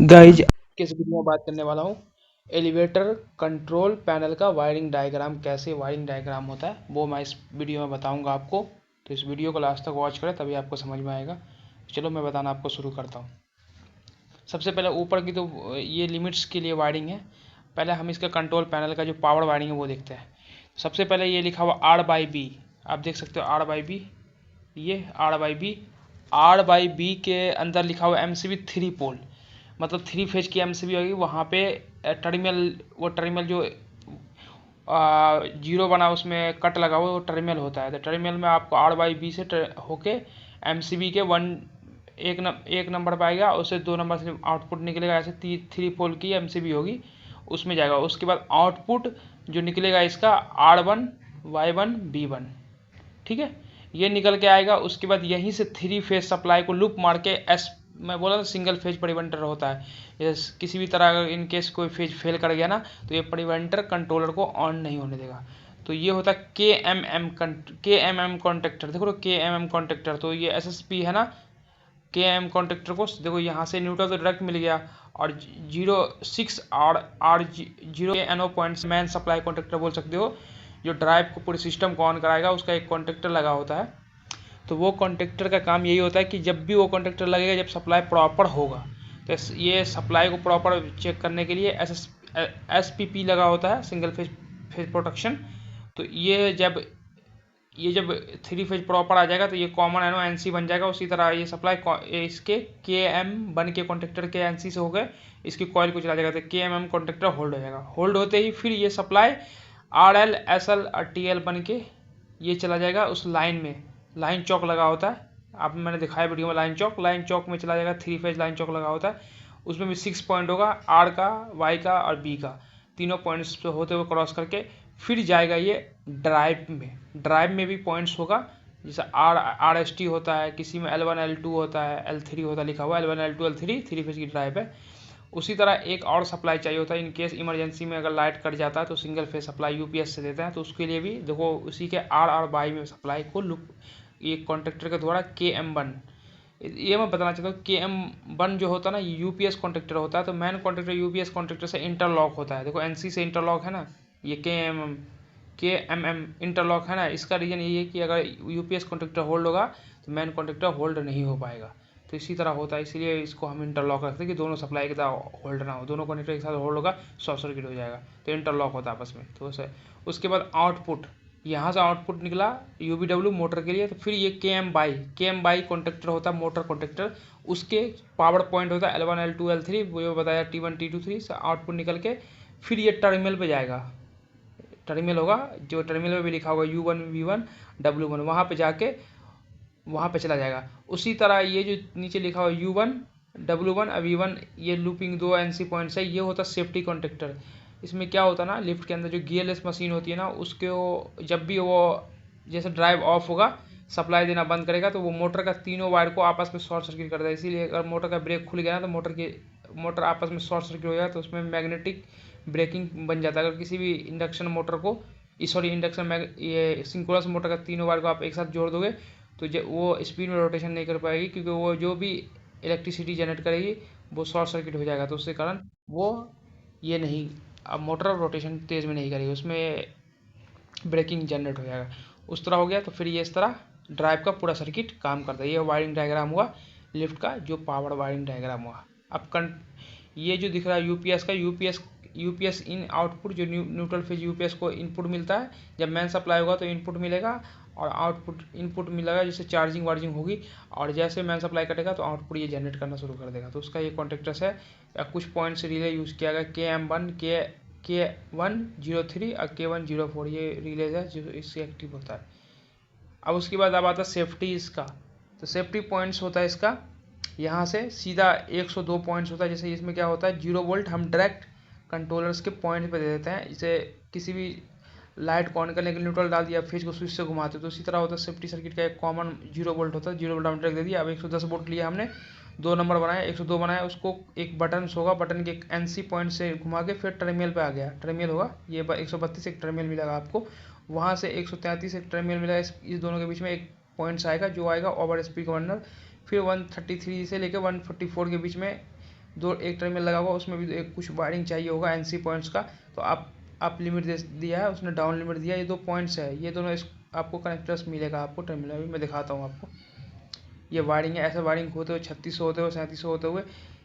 Guys किस video में बात करने वाला हूँ एलिवेटर कंट्रोल पैनल का वायरिंग डायग्राम, कैसे वायरिंग डायग्राम होता है वो मैं इस वीडियो में बताऊंगा आपको। तो इस वीडियो को लास्ट तक वॉच करें तभी आपको समझ में आएगा। चलो मैं बताना आपको शुरू करता हूँ। सबसे पहले ऊपर की तो ये लिमिट्स के लिए वायरिंग है। पहले हम इसका कंट्रोल पैनल का जो पावर वायरिंग है वो देखते हैं। सबसे पहले ये लिखा हुआ R/B, आप देख सकते हो R/B, ये R/B के अंदर लिखा हुआ MCB 3 पोल, मतलब 3 फेज की MCB होगी। वहाँ पे टर्मिनल, वो टर्मिनल जो जीरो बना उसमें कट लगा हुआ वो टर्मिनल होता है। तो टर्मिनल में आपको R/B से होके MCB के एक नंबर पर आएगा, उससे 2 नंबर से आउटपुट निकलेगा। ऐसे 3 पोल की MCB होगी, उसमें जाएगा। उसके बाद आउटपुट जो निकलेगा इसका R1 Y1 B1, ठीक है, ये निकल के आएगा। उसके बाद यहीं से 3 फेज सप्लाई को लूप मार के मैं बोला था सिंगल फेज प्रिवेंटर होता है। जैसे किसी भी तरह अगर इन केस कोई फेज फेल कर गया ना तो ये प्रिवेंटर कंट्रोलर को ऑन नहीं होने देगा। तो ये होता है के एम एम कॉन्टेक्टर। देखो के एम एम कॉन्टेक्टर, तो ये SSP है ना। के एम कॉन्टेक्टर को देखो यहाँ से न्यूट्रल तो डायरेक्ट मिल गया, और 0 NO point man supply contactor बोल सकते हो, जो ड्राइव को पूरे सिस्टम को ऑन कराएगा। उसका एक कॉन्टेक्टर लगा होता है। तो वो कॉन्टेक्टर का काम यही होता है कि जब भी वो कॉन्टेक्टर लगेगा, जब सप्लाई प्रॉपर होगा, तो ये सप्लाई को प्रॉपर चेक करने के लिए SPP लगा होता है, सिंगल फेज प्रोटेक्शन। तो ये जब 3 फेज प्रॉपर आ जाएगा तो ये कॉमन NC बन जाएगा। उसी तरह ये सप्लाई इसके KM बन के कॉन्टेक्टर के NC से हो गए, इसकी कॉइल को चला जाएगा तो KMM कॉन्टेक्टर होल्ड हो जाएगा। होल्ड होते ही फिर ये सप्लाई RL SL और TL बन के ये चला जाएगा उस लाइन में। लाइन चौक लगा होता है, आप मैंने दिखाया वीडियो में। लाइन चौक में चला जाएगा। 3 फेज लाइन चौक लगा होता है, उसमें भी 6 पॉइंट होगा, R का, Y का और B का। तीनों पॉइंट्स होते हुए क्रॉस करके फिर जाएगा ये ड्राइव में। ड्राइव में भी पॉइंट्स होगा, जैसे RST होता है, किसी में L1 L2 होता है, L3 होता है, लिखा हुआ L1 L2 L3, 3 फेज की ड्राइव है। उसी तरह एक और सप्लाई चाहिए होता है, इन केस इमरजेंसी में अगर लाइट कट जाता है तो सिंगल फेज सप्लाई UPS से देते हैं। तो उसके लिए भी देखो उसी के R/Y में सप्लाई को लूप ये कॉन्ट्रेक्टर के द्वारा KM1, ये मैं बताना चाहता हूँ। KM1 जो होता है ना, UPS कॉन्ट्रेक्टर होता है। तो मैन कॉन्ट्रेक्टर UPS कॉन्ट्रेक्टर से इंटरलॉक होता है। देखो NC से इंटरलॉक है ना, ये KMM इंटरलॉक है ना। इसका रीजन यही है कि अगर UPS कॉन्ट्रेक्टर होल्ड होगा तो मैन कॉन्ट्रेक्टर होल्ड नहीं हो पाएगा। तो इसी तरह होता है, इसीलिए इसको हम इंटरलॉक रखते हैं कि दोनों सप्लाई के साथ होल्ड ना हो। दोनों कनेक्टर एक साथ होल्ड होगा, शॉर्ट सर्किट हो जाएगा। तो इंटरलॉक होता है आपस में। तो उसके बाद आउटपुट, यहाँ से आउटपुट निकला UBW मोटर के लिए। तो फिर ये KM बाई कॉन्ट्रेक्टर होता है, मोटर कॉन्ट्रेक्टर। उसके पावर पॉइंट होता है L1 L2 L3, वो जो बताया T1 T2 3 से आउटपुट निकल के फिर ये टर्मिनल पे जाएगा। टर्मिनल होगा, जो टर्मिनल में भी लिखा होगा U1 V1 W1, वहाँ पे जाके वहाँ पे चला जाएगा। उसी तरह ये जो नीचे लिखा हुआ U1 W1 V1, ये लूपिंग 2 NC पॉइंट्स है। ये होता है सेफ्टी कॉन्ट्रेक्टर। इसमें क्या होता है ना, लिफ्ट के अंदर जो गियरलेस मशीन होती है ना, उसके जब भी वो जैसे ड्राइव ऑफ होगा, सप्लाई देना बंद करेगा, तो वो मोटर का तीनों वायर को आपस में शॉर्ट सर्किट कर देगा। इसीलिए अगर मोटर का ब्रेक खुल गया ना तो मोटर आपस में शॉर्ट सर्किट हो जाएगा, तो उसमें मैग्नेटिक ब्रेकिंग बन जाता है। अगर किसी भी इंडक्शन मोटर को, ये सिंक्रोनस मोटर का तीनों वायर को आप एक साथ जोड़ दोगे तो वो स्पीड में रोटेशन नहीं कर पाएगी, क्योंकि वो जो भी इलेक्ट्रिसिटी जनरेट करेगी वो शॉर्ट सर्किट हो जाएगा। तो उसके कारण वो ये नहीं, अब मोटर रोटेशन तेज़ में नहीं करेगी, उसमें ब्रेकिंग जनरेट हो जाएगा। उस तरह हो गया। तो फिर ये इस तरह ड्राइव का पूरा सर्किट काम करता है। ये वायरिंग डायग्राम हुआ लिफ्ट का, जो पावर वायरिंग डायग्राम हुआ। अब ये जो दिख रहा है UPS का, यूपीएस इन आउटपुट, जो न्यूट्रल फेज UPS को इनपुट मिलता है। जब मैन सप्लाई होगा तो इनपुट मिलेगा, और आउटपुट इनपुट मिलेगा जिससे चार्जिंग वार्जिंग होगी। और जैसे मैन सप्लाई कटेगा तो आउटपुट ये जनरेट करना शुरू कर देगा। तो उसका ये कॉन्टेक्टर्स है। कुछ पॉइंट से रिले यूज़ किया गया, KM1 K103 और K104, ये रिलेज है जो इससे एक्टिव होता है। अब उसके बाद अब आता है सेफ्टी इसका। तो सेफ्टी पॉइंट्स होता है इसका, यहाँ से सीधा 102 पॉइंट्स होता है। जैसे इसमें क्या होता है, 0 वोल्ट हम डायरेक्ट कंट्रोलर्स के पॉइंट पे दे देते हैं। जैसे किसी भी लाइट को ऑन करने के लिए न्यूट्रल डाल दिया, फेज को स्विच से घुमाते हो, तो उसी तरह होता है सेफ्टी सर्किट का एक कॉमन 0 वोल्ट होता है। 0 वोल्ट हम डायरेक्ट दे दिया। अब 110 वोल्ट लिया हमने, 2 नंबर बनाया, 102 बनाया, उसको एक बटन होगा, बटन के NC पॉइंट से घुमा के फिर टर्मिनल पे आ गया। टर्मिनल होगा ये 132 एक टर्मिनल मिलेगा आपको, वहाँ से 133 एक टर्मिनल मिलेगा। इस दोनों के बीच में एक पॉइंट्स आएगा जो आएगा ओवर स्पीड गवर्नर। फिर 133 से लेकर 144 के बीच में दो एक टर्मिनल लगा हुआ, उसमें भी एक कुछ वायरिंग चाहिए होगा एनसी पॉइंट्स का। तो आप लिमिट दे दिया है उसने, डाउन लिमिट दिया, ये 2 पॉइंट्स है, ये दोनों आपको कनेक्टर्स मिलेगा आपको टर्मिनल। अभी मैं दिखाता हूँ आपको, ये वायरिंग है, ऐसा वायरिंग होते हुए 3600 होते हुए 3700 होते हुए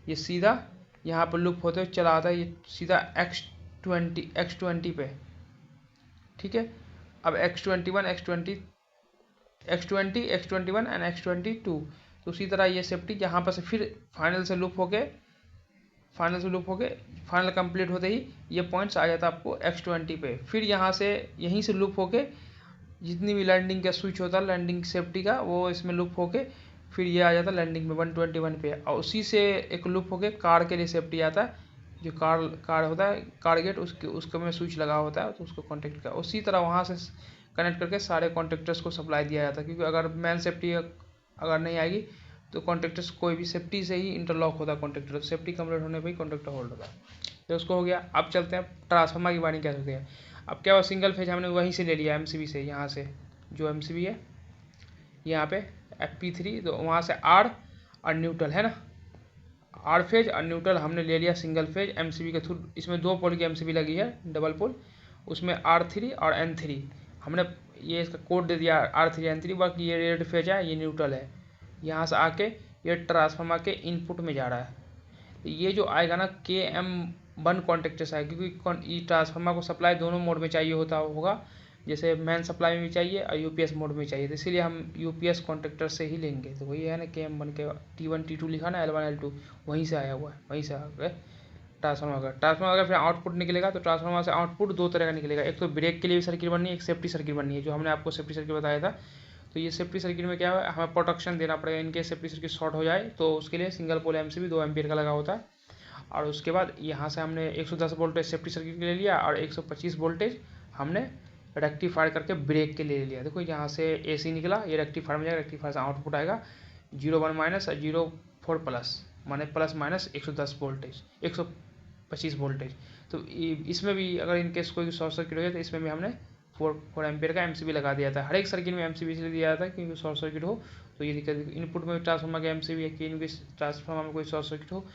ये सीधा यहाँ पर लूप होते हुए चला आता है, ये सीधा X20 पे, ठीक है। अब X21 एंड X22, तो उसी तरह ये सेफ्टी यहाँ पर से फिर फाइनल से लूप होके फाइनल कंप्लीट होते ही ये पॉइंट्स आ जाता है आपको X20 पे। फिर यहाँ से यहीं से लूप होके जितनी भी लैंडिंग का स्विच होता है लैंडिंग सेफ्टी का, वो इसमें लूप होके फिर ये आ जाता है लैंडिंग में 121 पे। और उसी से एक लूप होके कार के लिए सेफ्टी आता है, जो कार होता है कार गेट, उसके में स्विच लगा होता है, तो उसको कॉन्टेक्ट का उसी तरह वहाँ से कनेक्ट करके सारे कॉन्टेक्टर्स को सप्लाई दिया जाता है। क्योंकि अगर मेन सेफ्टी अगर नहीं आएगी तो कॉन्टेक्टर्स कोई भी सेफ्टी से ही इंटरलॉक होता है कॉन्टेक्टर, तो सेफ्टी कंप्लीट होने पर ही कॉन्टेक्टर होल्ड होता है। तो उसको हो गया। अब चलते हैं ट्रांसफार्मर की वायरिंग कैसे होती है। अब क्या हुआ, सिंगल फेज हमने वहीं से ले लिया एमसीबी से, यहाँ से जो एमसीबी है यहाँ पे FP3, तो वहाँ से आर और न्यूट्रल है ना, आर फेज और न्यूट्रल हमने ले लिया सिंगल फेज एमसीबी के थ्रू। इसमें 2 पोल की एमसीबी लगी है डबल पोल, उसमें R3 और N3 हमने ये इसका कोड दे दिया R3 N3। बाकी ये रेड फेज है, ये न्यूट्रल है, यहाँ से आके ये ट्रांसफार्मर के इनपुट में जा रहा है। ये जो आएगा ना KM1 कॉन्टेक्टर से आएगा, क्योंकि ट्रांसफार्मर को सप्लाई दोनों मोड में चाहिए होगा, जैसे मेन सप्लाई में भी चाहिए और यूपीएस मोड में चाहिए, तो इसीलिए हम यूपीएस कॉन्ट्रेक्टर से ही लेंगे। तो वही है ना KM1 के T1 T2 लिखा ना, L1 L2 वहीं से आया हुआ है, वहीं से आकर ट्रांसफार्मर का फिर आउटपुट निकलेगा। तो ट्रांसफार्मर से आउटपुट 2 तरह का निकलेगा, एक तो ब्रेक के लिए सर्किट बननी है, एक सेफ्टी सर्किट बननी है, जो हमने आपको सेफ्टी सर्किट बताया था। तो ये सेफ्टी सर्किट में क्या है, हमें प्रोटेक्शन देना पड़ेगा, इनके सेफ्टी सर्किट शॉर्ट हो जाए तो उसके लिए सिंगल पोल एमसीबी 2 एम्पियर का लगा होता है। और उसके बाद यहाँ से हमने 110 वोल्टेज सेफ्टी सर्किट के लिए लिया और 125 वोल्टेज हमने रेक्टिफायर करके ब्रेक के लिए ले लिया। देखो यहाँ से AC निकला, ये रेक्टिफायर में जाएगा, रेक्टिफायर से आउटपुट आएगा 01 माइनस और 04 प्लस, माने प्लस माइनस 110 वोल्टेज 125 वोल्टेज। तो इसमें भी अगर इनकेस कोई शॉर्ट सर्किट हो जाए तो इसमें भी हमने 4 एम्पियर का एमसीबी लगा दिया था। हर एक सर्किट में एमसीबी इसलिए दिया जाता है क्योंकि शॉर्ट सर्किट हो तो ये दिक्कत, इनपुट में ट्रांसफार्मर का एमसीबी है कि इनके ट्रांसफार्मर में कोई शॉर्ट सर्किट हो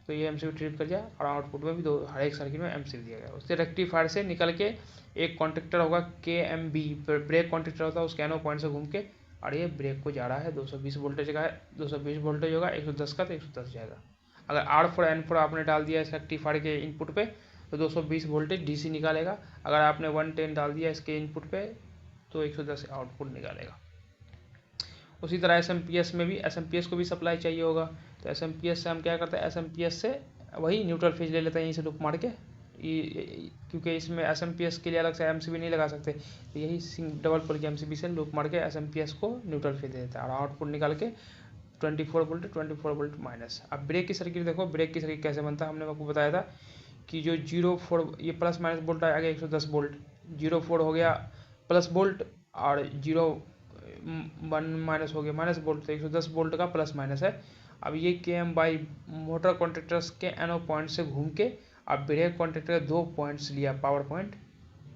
तो ये एमसीबी ट्रिप कर जाए, और आउटपुट में भी हर एक सर्किट में एमसीबी दिया गया। उससे रेक्टिफायर से निकल के एक कॉन्टेक्टर होगा KMB, ब्रेक कॉन्टेक्टर होता है, उस कैनो पॉइंट से घूम के, और ये ब्रेक को जा रहा है 220 वोल्टेज का है, 220 वोल्टेज होगा, 110 का तो 110 जाएगा। अगर R4 N4 आपने डाल दिया इस रेक्टिफायर के इनपुट पे तो 220 वोल्टेज DC निकालेगा। अगर आपने 110 डाल दिया इसके इनपुट पे तो 110 आउटपुट निकालेगा। उसी तरह SMPS में भी, SMPS को भी सप्लाई चाहिए होगा, तो SMPS से हम क्या करते हैं, SMPS से वही न्यूट्रल फेज ले लेते हैं यहीं से लूप मार के, क्योंकि इसमें SMPS के लिए अलग से एमसीबी नहीं लगा सकते, तो यही डबल पोल की एमसीबी से लूप मार के SMPS को न्यूट्रल फेज दे देता है और आउटपुट निकाल के 24 वोल्ट माइनस। अब ब्रेक की सर्किट देखो, ब्रेक की सर्किट कैसे बनता है, हमने आपको बताया था कि जो 04 ये प्लस माइनस वोल्ट आ गया 110 वोल्ट, 04 हो गया प्लस वोल्ट और 01 माइनस हो गया माइनस वोल्ट, तो 110 वोल्ट का प्लस माइनस है। अब ये KM बाई मोटर कॉन्ट्रेक्टर्स के NO पॉइंट से घूम के अब ब्रेक कॉन्ट्रेक्टर के 2 पॉइंट्स लिया, पावर पॉइंट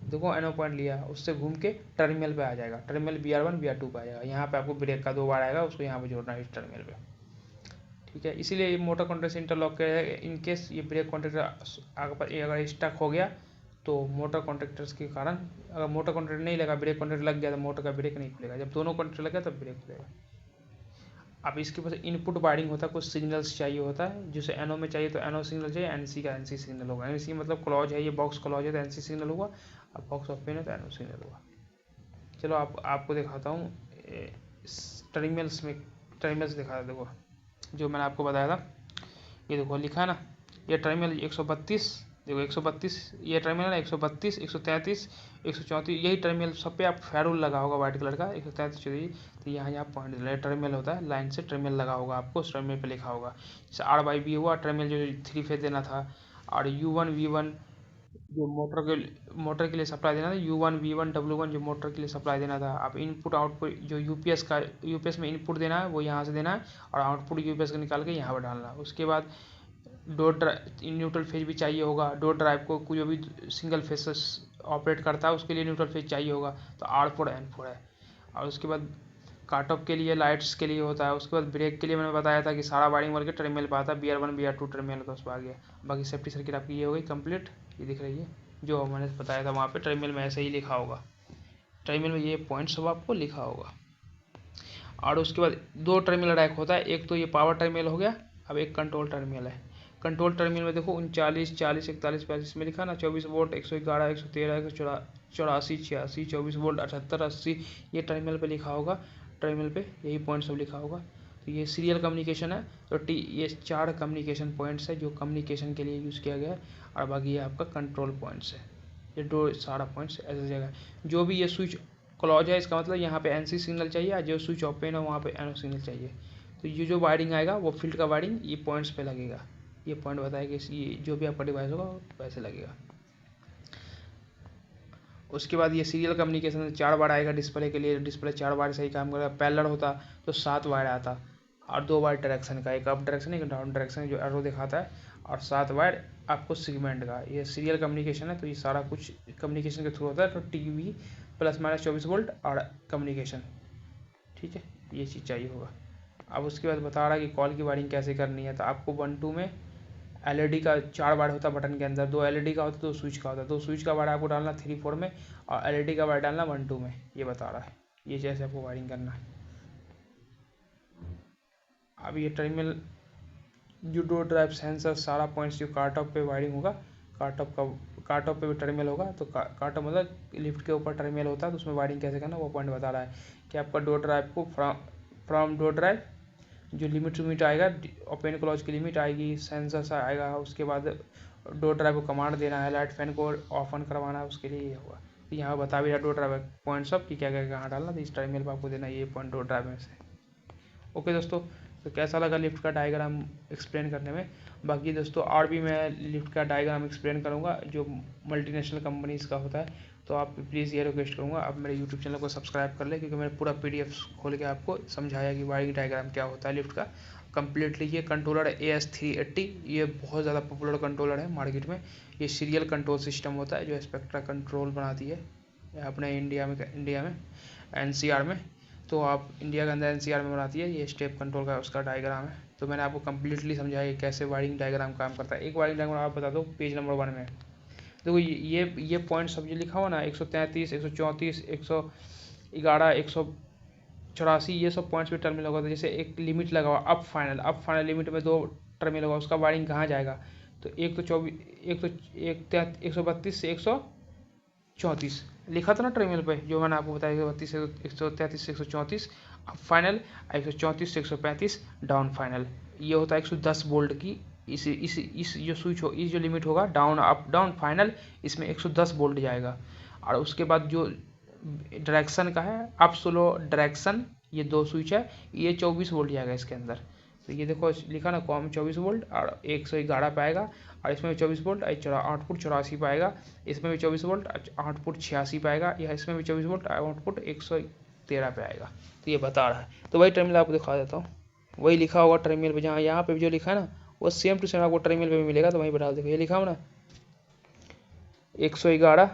देखो NO पॉइंट लिया, उससे घूम के टर्मिनल पे आ जाएगा, टर्मिनल BR1 BR2 पे आ जाएगा। यहाँ पे आपको ब्रेक का 2 बार आएगा, उसको यहाँ पे जोड़ना है इस टर्मिनल पे, ठीक है। इसीलिए ये मोटर कॉन्ट्रेक्टर से इंटरलॉक करेगा, इनकेस ये ब्रेक कॉन्ट्रेक्टर अगर स्टक हो गया तो मोटर कॉन्ट्रेक्टर्स के कारण, अगर मोटर कॉन्ट्रेक्टर नहीं लगा ब्रेक कॉन्ट्रेक्टर लग गया तो मोटर का ब्रेक नहीं खुलेगा, जब दोनों कॉन्ट्रेक्टर लग गया तब ब्रेक खुलेगा। अब इसके पास इनपुट वायरिंग होता है, कुछ सिग्नल्स चाहिए होता है, जैसे NO में चाहिए तो NO सिग्नल चाहिए, NC का NC सिग्नल होगा, NC मतलब क्लॉज है, ये बॉक्स क्लॉज है तो NC सिग्नल होगा, अब बॉक्स ऑफ पेन है तो NO सिग्नल होगा। चलो आपको दिखाता हूँ टर्मिनल्स में, टर्मिनल्स दिखा देखो जो मैंने आपको बताया था, ये देखो लिखा है ना, ये टर्मिनल 132 देखो 132 ये टर्मिनल है, 132 133 134 यही टर्मिनल सब पे आप फेरुल लगा होगा व्हाइट कलर का 133 चौधरी, तो यहाँ पॉइंट टर्मिनल होता है, लाइन से टर्मिनल लगा होगा, आपको उस टर्मिनल पे लिखा होगा। जैसे R/B हुआ टर्मिनल जो 3 फेज देना था, और U1 V1 जो मोटर के लिए सप्लाई देना था, U1 V1 W1 जो मोटर के लिए सप्लाई देना था। अब इनपुट आउटपुट जो यूपीएस में इनपुट देना है वो यहाँ से देना है, और आउटपुट यूपीएस का निकाल के यहाँ पर डालना है। उसके बाद डॉट ड्राइव न्यूट्रल फेज भी चाहिए होगा, डॉट ड्राइव को कोई भी सिंगल फेज ऑपरेट करता है उसके लिए न्यूट्रल फेज चाहिए होगा, तो R4 N4 है। और उसके बाद काट ऑफ के लिए लाइट्स के लिए होता है। उसके बाद ब्रेक के लिए मैंने बताया था कि सारा वायरिंग बोल के टर्मिनल पे आता है, BR1 BR2 टर्मिनल का उस पर आ गया। बाकी सेफ्टी सर्किट आपकी ये हो गई कंप्लीट, ये दिख रही है जो मैंने बताया था वहाँ पे टर्मिनल में ऐसे ही लिखा होगा, टर्मिनल में ये पॉइंट सब आपको लिखा होगा। और उसके बाद 2 टर्मिनल रैक होता है, एक तो ये पावर टर्मिनल हो गया, अब एक कंट्रोल टर्मिनल है। कंट्रोल टर्मिनल में देखो 39 40 41 45 में लिखा ना, 24 वोल्ट 111 113 184 86 24 वोल्ट 78 80 ये टर्मिनल पे लिखा होगा, टर्मिनल पे यही पॉइंट सब लिखा होगा। तो ये सीरियल कम्युनिकेशन है। तो ये 4 कम्युनिकेशन पॉइंट्स है जो कम्युनिकेशन के लिए यूज़ किया गया है। और बाकी ये आपका कंट्रोल पॉइंट्स है, ये 2 सारा पॉइंट्स ऐसी जगह है। जो भी ये स्विच क्लॉज है इसका मतलब यहाँ पे NC सिग्नल चाहिए, और जो स्विच ओपन है वहाँ पे NO सिग्नल चाहिए। तो ये जो वायरिंग आएगा वो फील्ड का वायरिंग ये पॉइंट्स पे लगेगा। ये पॉइंट बताएगा कि ये जो भी आपका डिवाइस होगा वैसे लगेगा। उसके बाद ये सीरियल कम्युनिकेशन 4 वायर आएगा डिस्प्ले के लिए, डिस्प्ले 4 वायर से ही काम करेगा। पैरेलल होता तो 7 वायर आता, और 2 वायर डायरेक्शन का, एक अप डायरेक्शन एक डाउन डायरेक्शन जो एरो दिखाता है, और 7 वायर आपको सेगमेंट का। ये सीरियल कम्युनिकेशन है, तो ये सारा कुछ कम्युनिकेशन के थ्रू होता है। तो TV प्लस माइनस 24 वोल्ट और कम्युनिकेशन, ठीक है, ये चीज़ चाहिए होगा। अब उसके बाद बता रहा है कि कॉल की वायरिंग कैसे करनी है। तो आपको 1 2 में LED का 4 वायर होता है बटन के अंदर, 2 LED का होता है, 2 स्विच का होता है। 2 स्विच का वायर आपको डालना 3 4 में, और LED का वायर डालना 1 2 में, ये बता रहा है। ये जैसे आपको वायरिंग करना है। अब ये टर्मिनल जो 2 ड्राइव सेंसर सारा पॉइंट्स जो कार्ट ऑफ पे वायरिंग होगा, कार्ट ऑफ पे भी टर्मिनल होगा। तो कार्ट ऑफ मतलब लिफ्ट के ऊपर टर्मिनल होता है, तो उसमें वायरिंग कैसे करना वो पॉइंट बता रहा है कि आपका 2 ड्राइव को फ्रॉम 2 ड्राइव जो लिमिट टू लिमिट आएगा, ओपन क्लोज की लिमिट आएगी, सेंसर आएगा। उसके बाद 2 ड्राइव को कमांड देना है, लाइट फैन को ऑफ ऑन करवाना है, उसके लिए ये होगा। तो यहाँ बता भी रहा 2 ड्राइव पॉइंट सब कि क्या क्या कहाँ डालना, तो इस टर्मिनल पर आपको देना ये पॉइंट 2 ड्राइव में से। ओके दोस्तों, तो कैसा लगा लिफ्ट का डायग्राम एक्सप्लेन करने में। बाकी दोस्तों और भी मैं लिफ्ट का डायग्राम एक्सप्लेन करूँगा जो मल्टीनेशनल कंपनीज़ का होता है। तो आप प्लीज़ ये रिक्वेस्ट करूँगा आप मेरे यूट्यूब चैनल को सब्सक्राइब कर लें, क्योंकि मैंने पूरा PDF खोल के आपको समझाया कि वायरिंग डायग्राम क्या होता है लिफ्ट का कम्प्लीटली। ये कंट्रोलर है AS380, ये बहुत ज़्यादा पॉपुलर कंट्रोलर है मार्केट में। ये सीरियल कंट्रोल सिस्टम होता है जो स्पेक्ट्रा कंट्रोल बनाती है अपने इंडिया में NCR में। तो आप इंडिया के अंदर NCR में बनाती है। ये स्टेप कंट्रोल का उसका डायग्राम है। तो मैंने आपको कम्प्लीटली समझाया कि कैसे वायरिंग डायग्राम काम करता है। एक वायरिंग डायग्राम आप बता दो पेज नंबर 1 में। देखो ये पॉइंट सब जो लिखा हुआ ना 133 134 111 184 ये सब पॉइंट्स पे टर्मिनल होगा। तो जैसे एक लिमिट लगा हुआ अप फाइनल लिमिट में 2 टर्मिनल होगा, उसका वायरिंग कहाँ जाएगा। तो 132 से 134 लिखा था ना टर्मिनल पे, जो मैंने आपको बताया 132 से 133 से 134 अप फाइनल, 134 से 135 डाउन फाइनल। ये होता है 110 वोल्ट की इस जो स्विच हो, इस जो लिमिट होगा डाउन अप डाउन फाइनल, इसमें 110 वोल्ट जाएगा। और उसके बाद जो डायरेक्शन का है अप स्लो डायरेक्शन, ये 2 स्विच है, ये 24 वोल्ट जाएगा इसके अंदर। तो ये देखो लिखा ना कॉम 24 वोल्ट और 111 पे आएगा, और इसमें भी 24 वोल्ट आउटपुट 84 पे आएगा, इसमें भी 24 वोल्ट आउटपुट 86 पे आएगा, या इसमें भी 24 वोल्ट आउटपुट 113 पे आएगा। तो ये बता रहा है। तो वही टर्मिनल आपको दिखा देता हूँ, वही लिखा होगा टर्मिनल पे, जहाँ यहाँ पे भी जो लिखा है ना वो सेम टू सेम आपको टर्मिनल पे भी मिलेगा। तो वहीं पर डाल देखो ये लिखा हो ना 111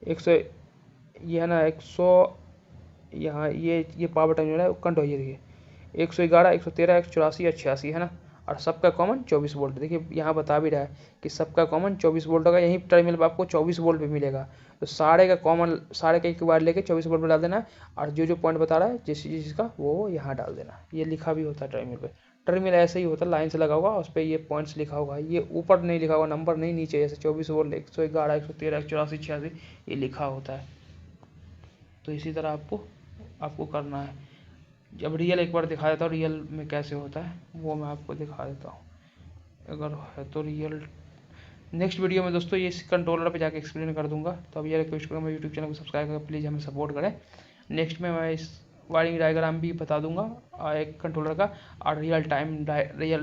100 ये है ना 100, यहाँ ये पावर टर्मिनल है कंट्रोल, ये देखिए 111 113 184 86 है ना। और सबका कॉमन 24 वोल्ट। देखिए यहाँ बता भी रहा है कि सबका कॉमन 24 वोल्ट होगा, यहीं टर्मिनल पर आपको 24 वोल्ट भी मिलेगा। तो सारे का कॉमन सारे का एक बार लेके 24 वोल्ट में डाल देना है, और जो पॉइंट बता रहा है जिसका वो यहाँ डाल देना। ये लिखा भी होता है टर्मिनल पे। टर्मिनल ऐसे ही होता है, लाइन से लगा होगा, उस पर ये पॉइंट्स लिखा होगा, ये ऊपर नहीं लिखा होगा, नंबर नहीं नीचे, जैसे 24 वोल्ट 111 113 184 86 ये लिखा होता है। तो इसी तरह आपको करना है। जब रियल एक बार दिखा देता हूँ रियल में कैसे होता है वो मैं आपको दिखा देता हूँ, अगर है तो रियल नेक्स्ट वीडियो में दोस्तों ये इस कंट्रोलर पे जाके एक्सप्लेन कर दूंगा। तो अब ये रिक्वेस्ट करूँगा यूट्यूब चैनल को सब्सक्राइब करके प्लीज़ हमें सपोर्ट करें। नेक्स्ट में मैं इस वायरिंग डायग्राम भी बता दूंगा एक कंट्रोलर का, और रियल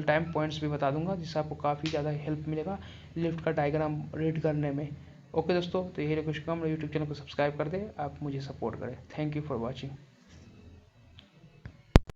टाइम पॉइंट्स भी बता दूंगा, जिससे आपको काफ़ी ज़्यादा हेल्प मिलेगा लिफ्ट का डायग्राम रीड करने में। ओके दोस्तों, तो यही रिक्वेस्ट करूँगा मेरे यूट्यूब चैनल को सब्सक्राइब कर दें, आप मुझे सपोर्ट करें। Thank you for watching.